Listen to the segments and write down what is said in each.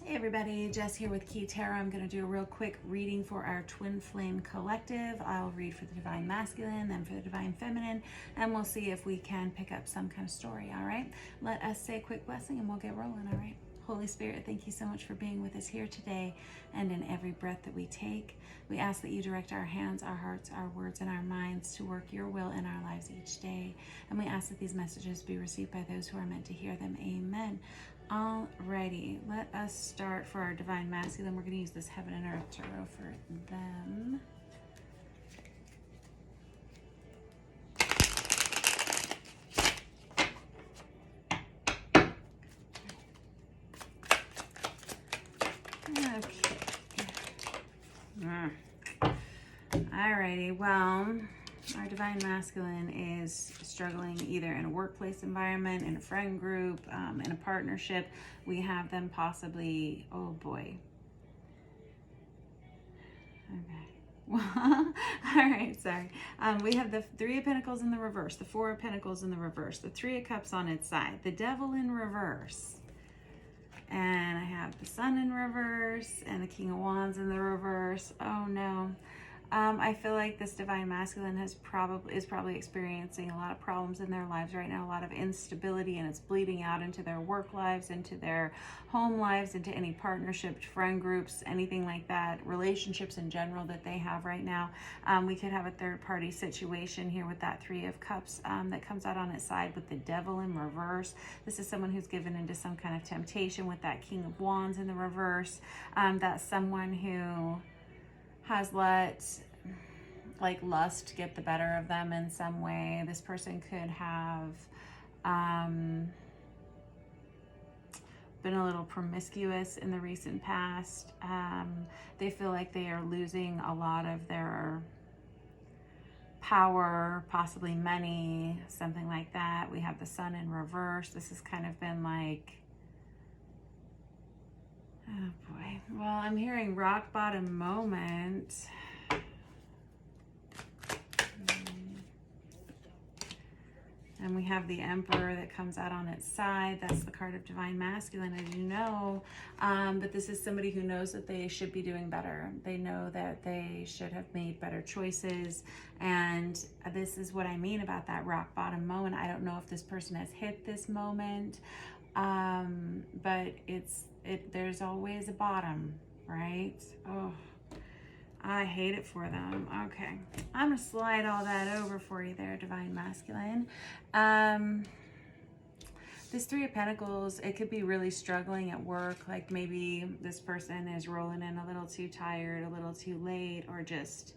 Hey everybody, Jess here with Key Tarot. I'm going to do a real quick reading for our Twin Flame Collective. I'll read for the Divine Masculine, then for the Divine Feminine, and we'll see if we can pick up some kind of story, all right? Let us say a quick blessing and we'll get rolling, all right? Holy Spirit, thank you so much for being with us here today and in every breath that we take. We ask that you direct our hands, our hearts, our words, and our minds to work your will in our lives each day. And we ask that these messages be received by those who are meant to hear them. Amen. Alrighty, let us start for our Divine Masculine. We're going to use this Heaven and Earth Tarot for them. Okay. Alrighty, well, our Divine Masculine is struggling either in a workplace environment, in a friend group, in a partnership. We have them possibly, oh boy. Okay. Well, all right, sorry. We have the Three of Pentacles in the reverse, the Four of Pentacles in the reverse, the Three of Cups on its side, the Devil in reverse. And I have the Sun in reverse and the King of Wands in the reverse. Oh no. I feel like this Divine Masculine is probably experiencing a lot of problems in their lives right now, a lot of instability, and it's bleeding out into their work lives, into their home lives, into any partnerships, friend groups, anything like that, relationships in general that they have right now. We could have a third-party situation here with that Three of Cups that comes out on its side with the Devil in reverse. This is someone who's given into some kind of temptation with that King of Wands in the reverse. That's someone who has let like lust get the better of them in some way. This person could have been a little promiscuous in the recent past. They feel like they are losing a lot of their power, possibly money, something like that. We have the Sun in reverse. This has kind of been like, oh boy. Well, I'm hearing rock bottom moment. And we have the Emperor that comes out on its side. That's the card of Divine Masculine, as you know. But this is somebody who knows that they should be doing better. They know that they should have made better choices. And this is what I mean about that rock bottom moment. I don't know if this person has hit this moment, but there's always a bottom, right? Oh, I hate it for them. Okay, I'm gonna slide all that over for you there, Divine Masculine. This Three of Pentacles, it could be really struggling at work. Like maybe this person is rolling in a little too tired, a little too late, or just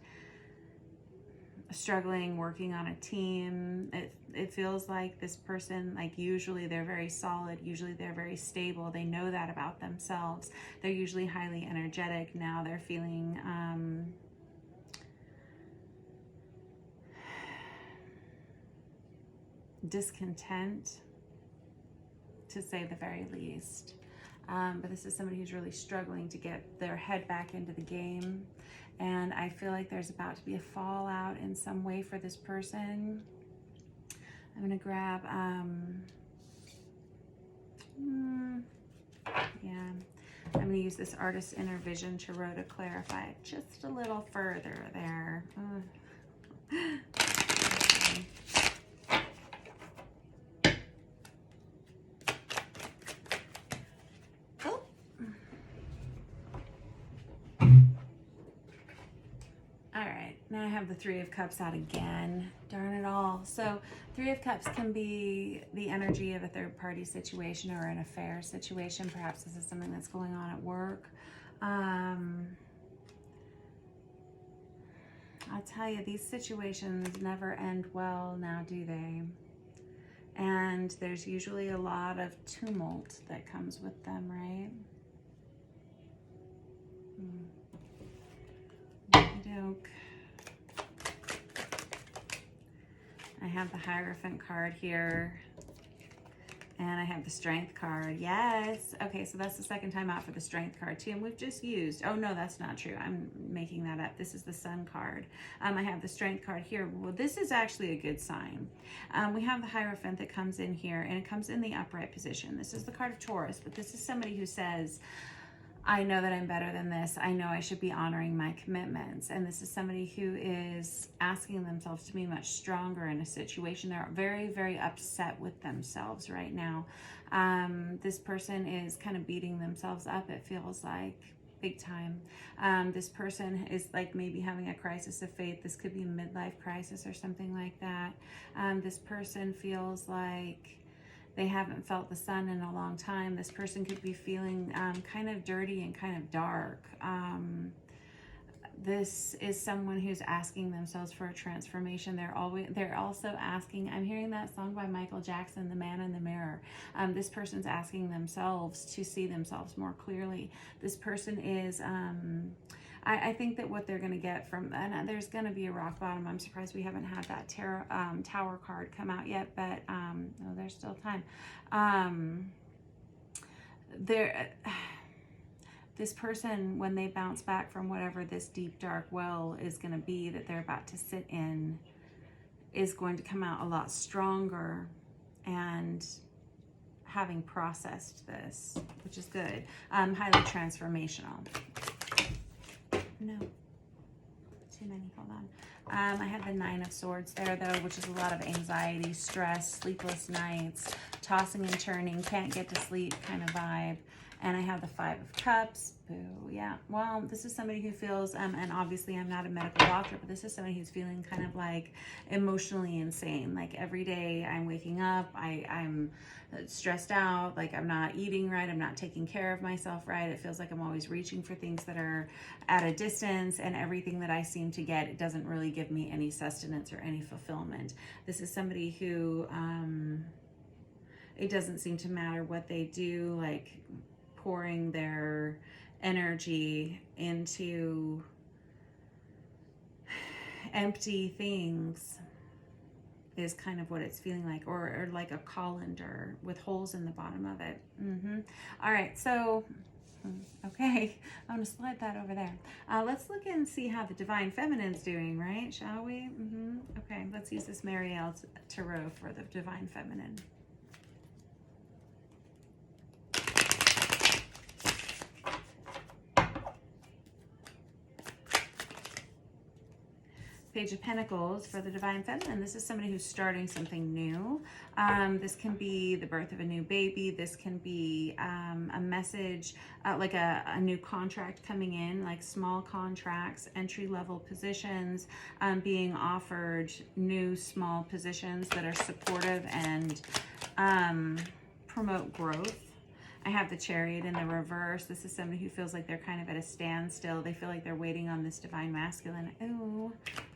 struggling working on a team. It feels like this person, like usually they're very solid, usually they're very stable, they know that about themselves, they're usually highly energetic. Now they're feeling discontent, to say the very least. But this is somebody who's really struggling to get their head back into the game. And I feel like there's about to be a fallout in some way for this person. I'm gonna grab, I'm gonna use this Artist's Inner Vision Tarot to clarify it just a little further there. Okay. Now I have the Three of Cups out again. Darn it all. So Three of Cups can be the energy of a third-party situation or an affair situation. Perhaps this is something that's going on at work. I'll tell you, these situations never end well now, do they? And there's usually a lot of tumult that comes with them, right? Okey-doke. I have the Hierophant card here, and I have the Strength card. Yes. Okay, so that's the second time out for the Strength card too, and we've just used, oh no, that's not true. I'm making that up. This is the Sun card. I have the Strength card here. Well, this is actually a good sign. We have the Hierophant that comes in here, and it comes in the upright position. This is the card of Taurus, but this is somebody who says, I know that I'm better than this. I know I should be honoring my commitments. And this is somebody who is asking themselves to be much stronger in a situation. They're very, very upset with themselves right now. This person is kind of beating themselves up, it feels like, big time. This person is like maybe having a crisis of faith. This could be a midlife crisis or something like that. This person feels like they haven't felt the sun in a long time. This person could be feeling kind of dirty and kind of dark. This is someone who's asking themselves for a transformation. They're also asking, I'm hearing that song by Michael Jackson, The Man in the Mirror. This person's asking themselves to see themselves more clearly. This person is, I think that what they're going to get from, and there's going to be a rock bottom. I'm surprised we haven't had that tower card come out yet, but no, there's still time. This person, when they bounce back from whatever this deep, dark well is going to be that they're about to sit in, is going to come out a lot stronger and having processed this, which is good. Highly transformational. No, too many, hold on. I had the 9 of Swords there though, which is a lot of anxiety, stress, sleepless nights, tossing and turning, can't get to sleep kind of vibe. And I have the 5 of Cups. Boo, yeah. Well, this is somebody who feels, and obviously I'm not a medical doctor, but this is somebody who's feeling kind of like emotionally insane. Like every day I'm waking up, I'm stressed out, like I'm not eating right, I'm not taking care of myself right. It feels like I'm always reaching for things that are at a distance, and everything that I seem to get, it doesn't really give me any sustenance or any fulfillment. This is somebody who, it doesn't seem to matter what they do, like pouring their energy into empty things is kind of what it's feeling like, or like a colander with holes in the bottom of it. All right, so okay, I'm gonna slide that over there. Let's look and see how the Divine Feminine's doing, right? Shall we? Okay, let's use this Marielle Tarot for the Divine Feminine. Page of Pentacles for the Divine Feminine. This is somebody who's starting something new. This can be the birth of a new baby. This can be a message, like a new contract coming in, like small contracts, entry-level positions, being offered new small positions that are supportive and promote growth. I have the Chariot in the reverse. This is somebody who feels like they're kind of at a standstill. They feel like they're waiting on this Divine Masculine. Ooh,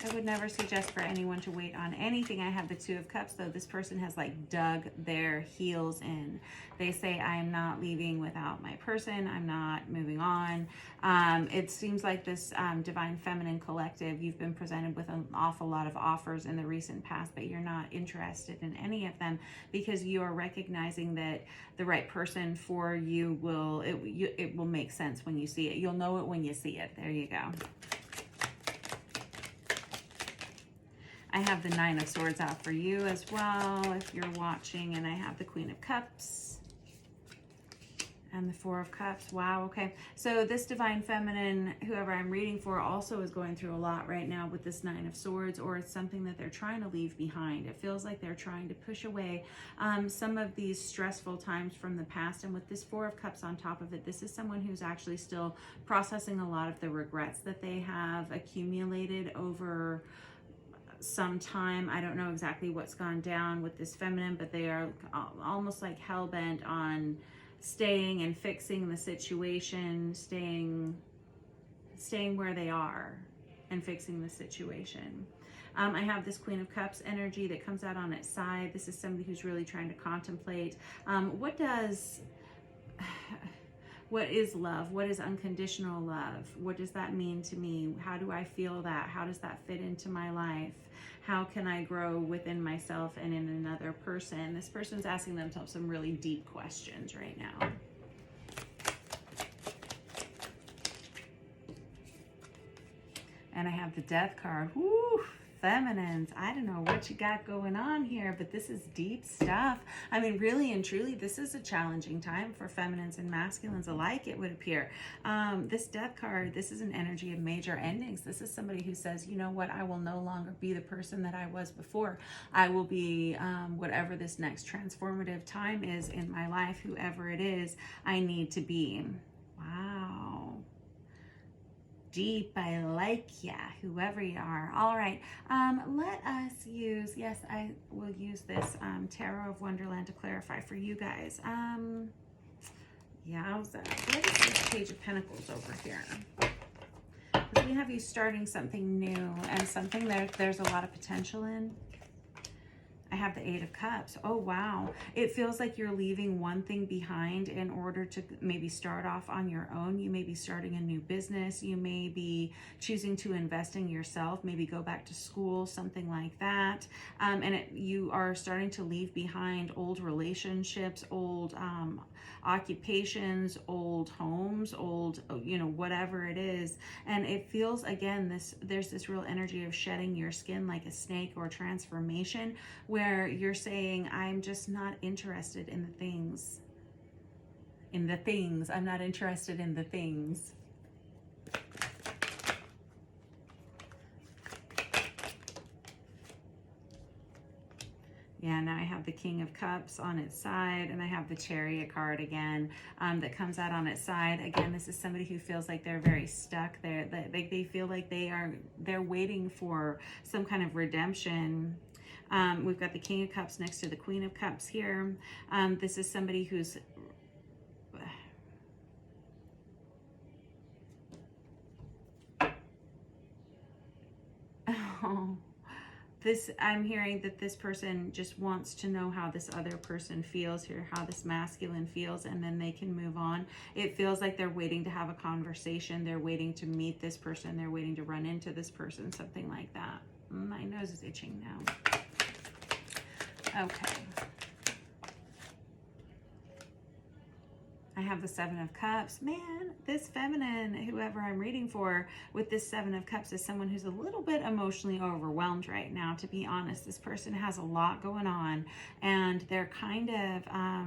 I would never suggest for anyone to wait on anything. I have the 2 of Cups, though. This person has like dug their heels in. They say, I am not leaving without my person. I'm not moving on. It seems like this Divine Feminine collective, you've been presented with an awful lot of offers in the recent past, but you're not interested in any of them because you are recognizing that the right person for you will, it will make sense when you see it. You'll know it when you see it. There you go. I have the 9 of Swords out for you as well if you're watching, and I have the Queen of Cups and the 4 of Cups. Wow, okay. So this Divine Feminine, whoever I'm reading for, also is going through a lot right now with this 9 of Swords, or it's something that they're trying to leave behind. It feels like they're trying to push away some of these stressful times from the past. And with this 4 of Cups on top of it, this is someone who's actually still processing a lot of the regrets that they have accumulated over some time. I don't know exactly what's gone down with this feminine, but they are almost like hell-bent on staying and fixing the situation, staying where they are and fixing the situation. I have this Queen of Cups energy that comes out on its side. This is somebody who's really trying to contemplate what is love? What is unconditional love? What does that mean to me? How do I feel that? How does that fit into my life? How can I grow within myself and in another person? This person's asking themselves some really deep questions right now. And I have the Death card. Woo! feminines, I don't know what you got going on here, but this is deep stuff. I mean, really and truly, this is a challenging time for feminines and masculines alike, it would appear. This death card, this is an energy of major endings. This is somebody who says, you know what, I will no longer be the person that I was before. I will be whatever this next transformative time is in my life, whoever it is, I need to be. Wow. Deep, I like ya, whoever you are. All right, let us use, yes, I will use this Tarot of Wonderland to clarify for you guys. Yowza, what is this Page of Pentacles over here? Because we have you starting something new and something there's a lot of potential in. I have the Eight of Cups. Oh, wow. It feels like you're leaving one thing behind in order to maybe start off on your own. You may be starting a new business. You may be choosing to invest in yourself, maybe go back to school, something like that. You are starting to leave behind old relationships, old occupations, old homes, old, whatever it is. And it feels, again, there's this real energy of shedding your skin like a snake, or transformation, where you're saying, I'm just not interested in the things. I'm not interested in the things. Yeah, now I have the King of Cups on its side, and I have the Chariot card again that comes out on its side. Again, this is somebody who feels like they're very stuck. They feel like they're waiting for some kind of redemption. We've got the King of Cups next to the Queen of Cups here. This is somebody who's I'm hearing that this person just wants to know how this other person feels here, how this masculine feels, and then they can move on. It feels like they're waiting to have a conversation. They're waiting to meet this person. They're waiting to run into this person, something like that. My nose is itching now. Okay. I have the Seven of Cups. Man, this feminine, whoever I'm reading for with this Seven of Cups, is someone who's a little bit emotionally overwhelmed right now, to be honest. This person has a lot going on, and they're kind of, I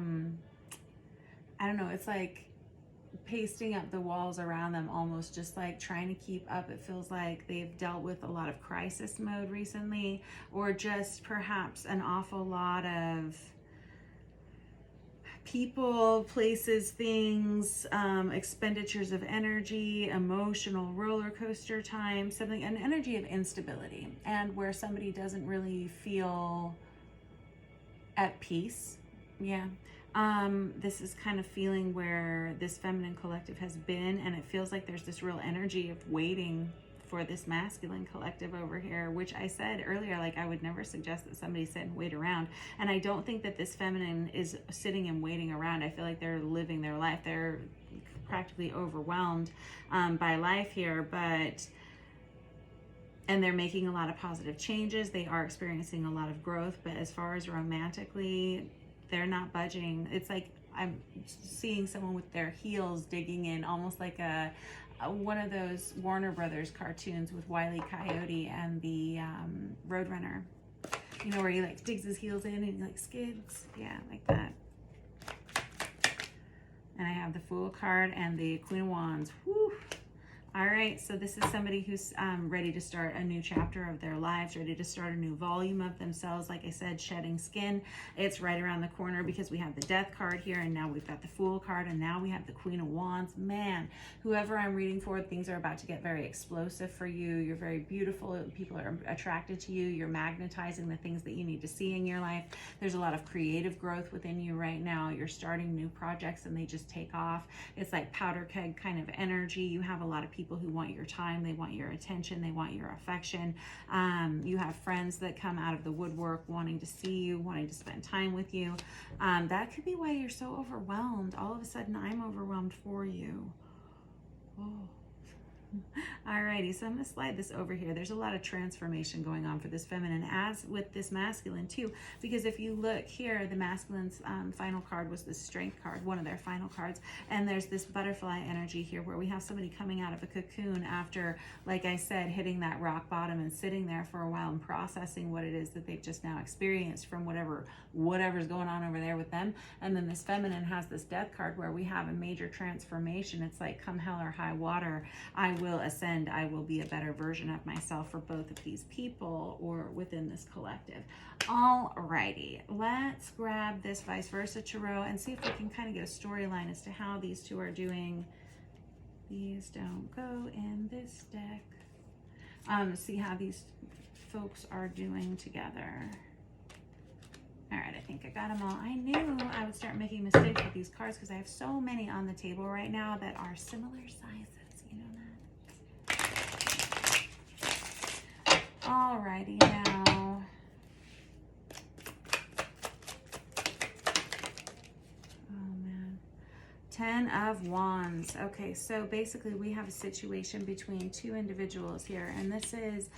don't know, it's like pasting up the walls around them, almost just like trying to keep up. It feels like they've dealt with a lot of crisis mode recently, or just perhaps an awful lot of people, places, things, expenditures of energy, emotional roller coaster time, something, an energy of instability, and where somebody doesn't really feel at peace. Yeah. This is kind of feeling where this feminine collective has been, and it feels like there's this real energy of waiting for this masculine collective over here, which I said earlier, like I would never suggest that somebody sit and wait around. And I don't think that this feminine is sitting and waiting around. I feel like they're living their life. They're practically overwhelmed by life here, and they're making a lot of positive changes. They are experiencing a lot of growth, but as far as romantically, they're not budging. It's like I'm seeing someone with their heels digging in, almost like one of those Warner Brothers cartoons with Wile E. Coyote and the Roadrunner. You know, where he like digs his heels in and he like skids. Yeah, like that. And I have the Fool card and the Queen of Wands. Whew. All right, so this is somebody who's ready to start a new chapter of their lives, ready to start a new volume of themselves. Like I said, shedding skin. It's right around the corner because we have the Death card here, and now we've got the Fool card, and now we have the Queen of Wands. Man, whoever I'm reading for, things are about to get very explosive for you. You're very beautiful. People are attracted to you. You're magnetizing the things that you need to see in your life. There's a lot of creative growth within you right now. You're starting new projects, and they just take off. It's like powder keg kind of energy. You have a lot of people who want your time, they want your attention, they want your affection. You have friends that come out of the woodwork wanting to see you, wanting to spend time with you. That could be why you're so overwhelmed. All of a sudden, I'm overwhelmed for you. Oh. Alrighty, so I'm going to slide this over here. There's a lot of transformation going on for this feminine, as with this masculine too, because if you look here, the masculine's final card was the strength card, one of their final cards, and there's this butterfly energy here where we have somebody coming out of a cocoon after, like I said, hitting that rock bottom and sitting there for a while and processing what it is that they've just now experienced from whatever's going on over there with them. And then this feminine has this death card where we have a major transformation. It's like, come hell or high water, I will ascend. I will be a better version of myself for both of these people or within this collective. Alrighty, let's grab this vice versa tarot and see if we can kind of get a storyline as to how these two are doing. These don't go in this deck. See how these folks are doing together. All right, I think I got them all. I knew I would start making mistakes with these cards because I have so many on the table right now that are similar sizes. You know that? All righty, now. Oh, man. 10 of Wands. Okay, so basically we have a situation between two individuals here, and this is...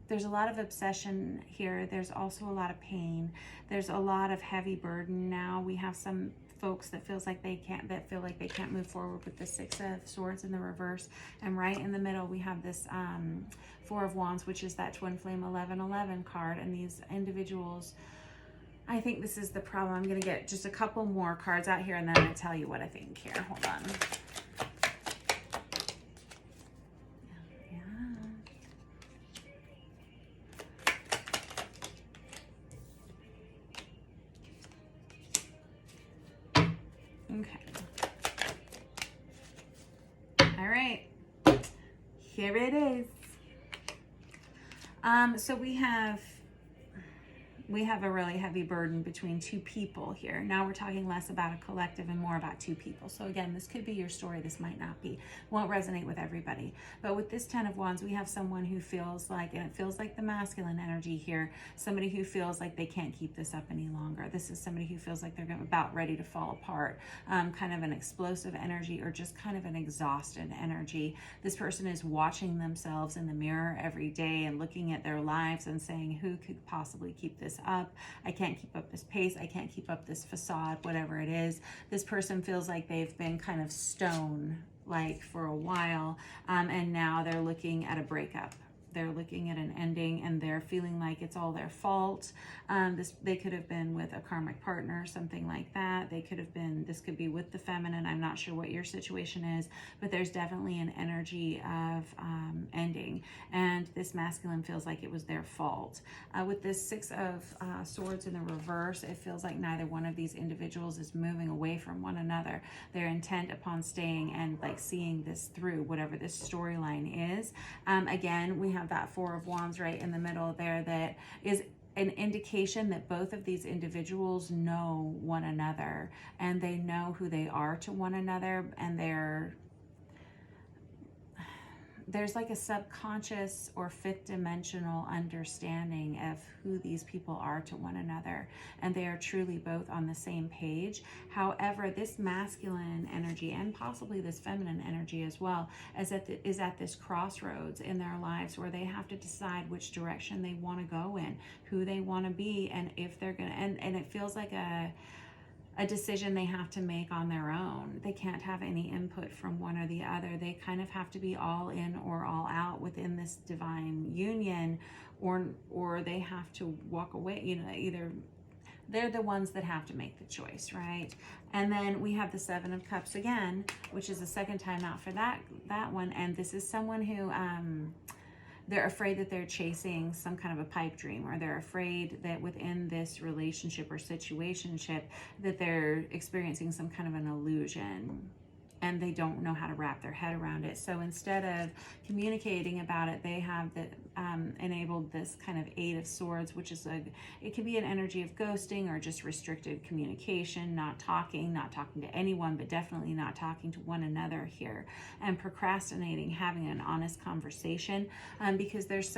there's a lot of obsession here. There's also a lot of pain. There's a lot of heavy burden. Now we have some folks that feel like they can't move forward with the Six of Swords in the reverse. And right in the middle, we have this Four of Wands, which is that twin flame 1111 card. And these individuals, I think this is the problem. I'm going to get just a couple more cards out here, and then I'm going to tell you what I think here. Hold on. Okay. All right. Here it is. So we have a really heavy burden between two people here. Now we're talking less about a collective and more about two people. So again, this could be your story. This might not be. Won't resonate with everybody. But with this 10 of Wands, we have someone who feels like, and it feels like the masculine energy here, somebody who feels like they can't keep this up any longer. This is somebody who feels like they're about ready to fall apart. Kind of an explosive energy, or just kind of an exhausted energy. This person is watching themselves in the mirror every day and looking at their lives and saying, who could possibly keep this up? I can't keep up this pace. I can't keep up this facade, whatever it is. This person feels like they've been kind of stone like for a while, and now they're looking at a breakup. They're looking at an ending, and they're feeling like it's all their fault. They could have been with a karmic partner, something like that. This could be with the feminine. I'm not sure what your situation is, but there's definitely an energy of ending, and this masculine feels like it was their fault. With this Six of Swords in the reverse, it feels like neither one of these individuals is moving away from one another. They're intent upon staying and like seeing this through, whatever this storyline is. Again, we have that Four of Wands right in the middle there. That is an indication that both of these individuals know one another, and they know who they are to one another, and there's like a subconscious or fifth dimensional understanding of who these people are to one another, and they are truly both on the same page. However, this masculine energy, and possibly this feminine energy as well, is at this crossroads in their lives where they have to decide which direction they want to go in, who they want to be, and if they're gonna, and it feels like a decision they have to make on their own. They can't have any input from one or the other. They kind of have to be all in or all out within this divine union, or they have to walk away. You know, either they're the ones that have to make the choice, right? And then we have the Seven of Cups again, which is the second time out for that one. And this is someone who they're afraid that they're chasing some kind of a pipe dream, or they're afraid that within this relationship or situationship that they're experiencing some kind of an illusion, and they don't know how to wrap their head around it. So instead of communicating about it, they have enabled this kind of Eight of Swords, which is it can be an energy of ghosting or just restricted communication, not talking to anyone, but definitely not talking to one another here, and procrastinating having an honest conversation, because there's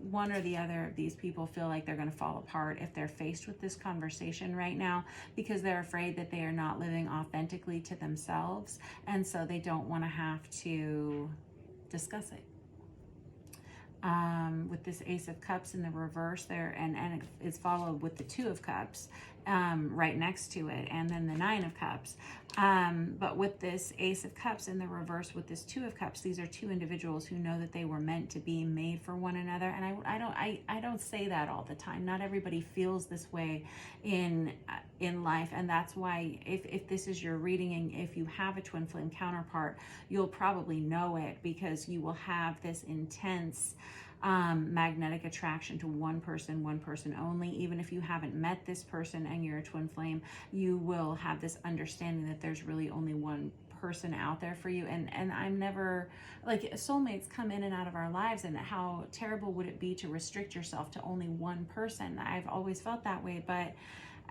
one or the other of these people feel like they're going to fall apart if they're faced with this conversation right now, because they're afraid that they are not living authentically to themselves. and so they don't want to have to discuss it. With this Ace of Cups in the reverse there, and it's followed with the Two of Cups right next to it, and then the Nine of Cups. But with this Ace of Cups in the reverse with this Two of Cups, these are two individuals who know that they were meant to be made for one another. And I don't say that all the time. Not everybody feels this way in life, and that's why if this is your reading and if you have a twin flame counterpart, you'll probably know it, because you will have this intense magnetic attraction to one person only. Even if you haven't met this person and you're a twin flame, you will have this understanding that there's really only one person out there for you. And I'm never, like, soulmates come in and out of our lives, and how terrible would it be to restrict yourself to only one person? I've always felt that way, but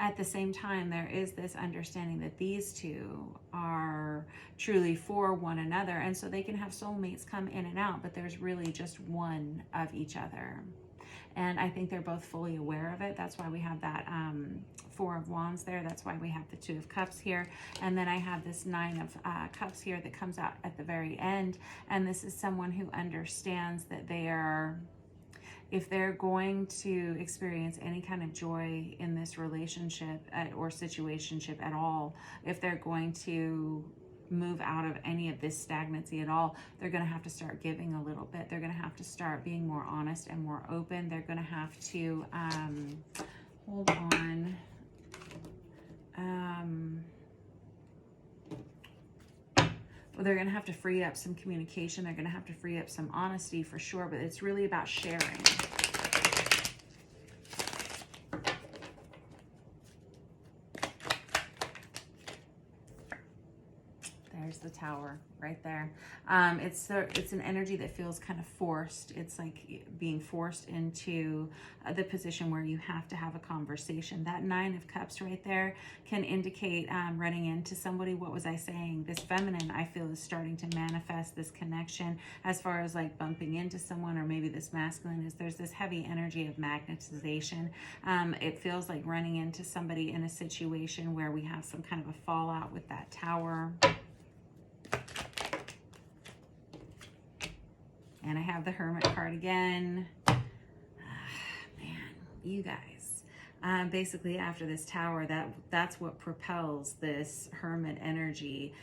at the same time, there is this understanding that these two are truly for one another. And so they can have soulmates come in and out, but there's really just one of each other. And I think they're both fully aware of it. That's why we have that Four of Wands there. That's why we have the Two of Cups here. And then I have this Nine of Cups here that comes out at the very end. And this is someone who understands that they are, if they're going to experience any kind of joy in this relationship or situationship at all, if they're going to move out of any of this stagnancy at all, they're going to have to start giving a little bit. They're going to have to start being more honest and more open. They're going to have to, hold on. They're going to have to free up some communication. They're going to have to free up some honesty for sure, but it's really about sharing. There's the Tower right there. It's an energy that feels kind of forced. It's like being forced into the position where you have to have a conversation. That Nine of Cups right there can indicate running into somebody. What was I saying? This feminine, I feel, is starting to manifest this connection as far as like bumping into someone, or maybe this masculine is, there's this heavy energy of magnetization. It feels like running into somebody in a situation where we have some kind of a fallout with that Tower. And I have the Hermit card again. Man, you guys. Basically, after this Tower, that's what propels this Hermit energy.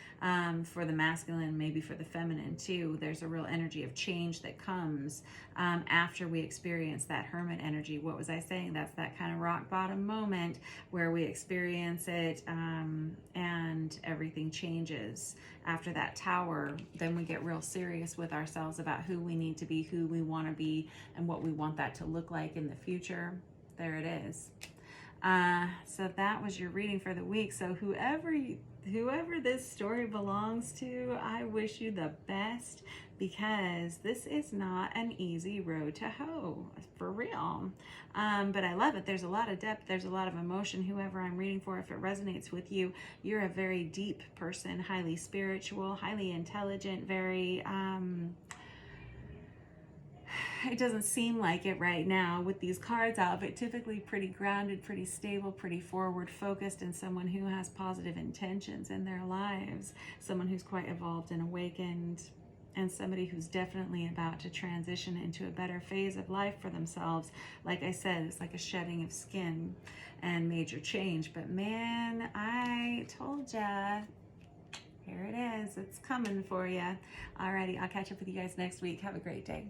For the masculine, maybe for the feminine too. There's a real energy of change that comes after we experience that Hermit energy. What was I saying? That's that kind of rock bottom moment where we experience it and everything changes. After that Tower, then we get real serious with ourselves about who we need to be, who we want to be, and what we want that to look like in the future. There it is. So that was your reading for the week. So whoever this story belongs to, I wish you the best, because this is not an easy road to hoe, for real. But I love it. There's a lot of depth. There's a lot of emotion. Whoever I'm reading for, if it resonates with you, you're a very deep person, highly spiritual, highly intelligent, very... it doesn't seem like it right now with these cards out, but typically pretty grounded, pretty stable, pretty forward focused, and someone who has positive intentions in their lives, someone who's quite evolved and awakened, and somebody who's definitely about to transition into a better phase of life for themselves. Like I said, it's like a shedding of skin and major change. But man, I told ya, here it is. It's coming for you. Alrighty, I'll catch up with you guys next week. Have a great day.